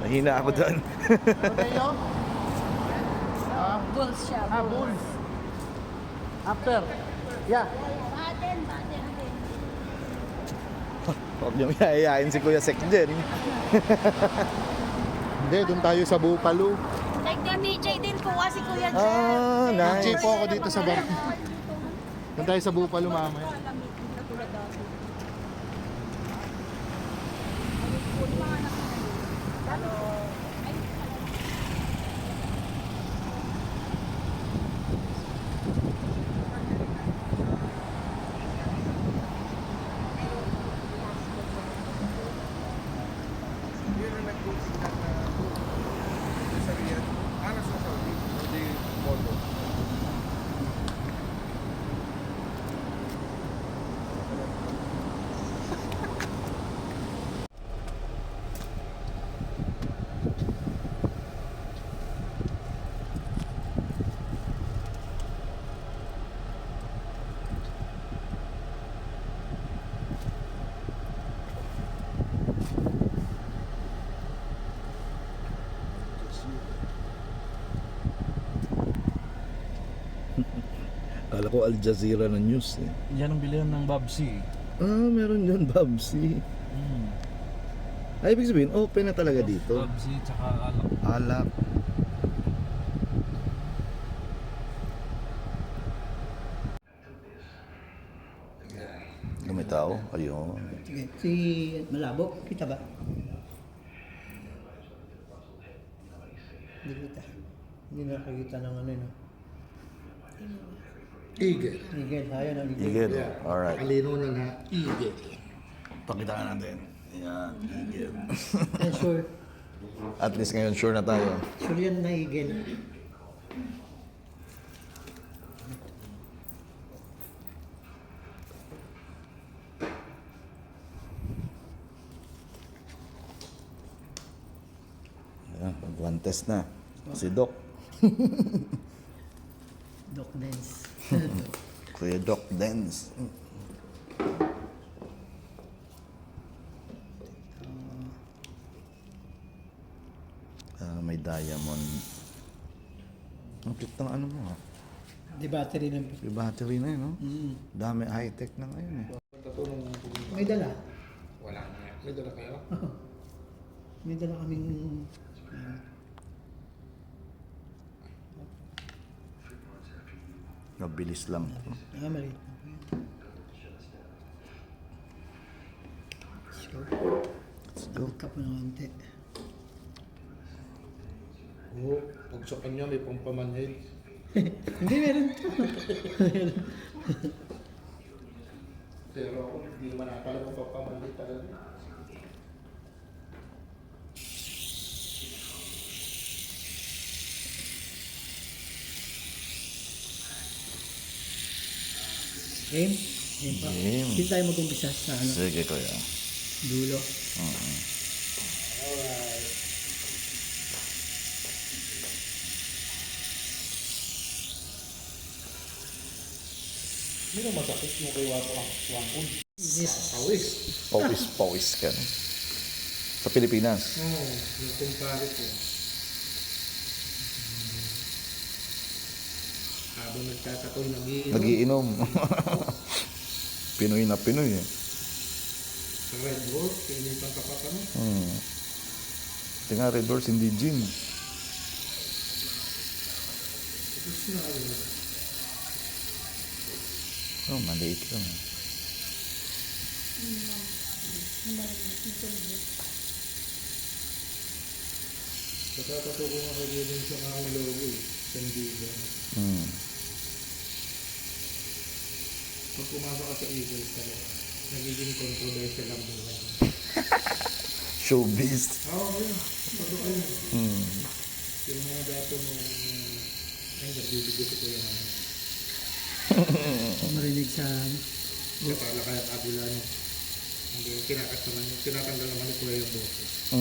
Mahina ako doon. Bulls siya. Bulls. After. Yeah. Baden din. Huwag niyong yayayain si Kuya Sek din. Hindi, doon tayo sa Bupalo. Nag-DJ din po kasi Kuya Jeff. Ah, nice. DJ po ako dito sa bar. Doon tayo sa Bupalo mamaya. Kala ko Al Jazeera na news eh. Yan ang bilihan ng Babsi. Ah, meron yun, Babsi. Ay, ibig sabihin, open na talaga dito. Babsi tsaka alak. Alak. Lumitaw, ayun. Sige, si Malabo, kita ba? Hindi kita. Hindi nakakita ng ano yun. Eagle. Igel, ayun ang igel. Eagle, alright. Kalino na na Eagle. Pakita ka natin. Ayan, Eagle. Eh, sure. At least ngayon, sure na tayo. Sure yan na igel. Ayan, one test na. Si Doc. Doc Dance. Kuya Doc Dance. May diamond. Ang cute ng ano mo ha? Di battery ng... May battery na yun, no? Dami high-tech na ngayon eh. May dala. Wala na. May dala kayo? May dala kaming... Mabilis lang. maliit. Sure. Let's go. Ka pa ng konti. Oo. Pag sa kanya may pampamanhid. Hindi, meron to. Pero ako hindi naman nakakala kung pampamanhid talaga. Game? Game pa. Game. Hindi tayo mag-umpisa sa ano, Sige, kuya. dulo. Hindi na masakit yung kay Wapo ang wangkod. Yes. Pawis. Pawis ka. No? Sa Pilipinas. Oo. Yung kumpare ko. Habang nagtatakol nag-iinom. Nagiinom. Pinoy na Pinoy eh. Sa Red Horse, pinipang ka pa kami. Ito nga, Red Horse, hindi gin. Tapos na ano. Oh, maliit lang. Katatato ko nga kayo din sa mga logo eh. Sandigan. Pag pumasok ka sa Eagles talaga, nagiging controversial ang buhay. Showbiz. Oo, yun. Totoo yun. Yung mga dato nung ay nagbibigay ko yung ano. Marinig sa... Kapala kaya kabila niya. Hindi, kinakataman niya. Tinatanggal naman ni Kuya yung boses.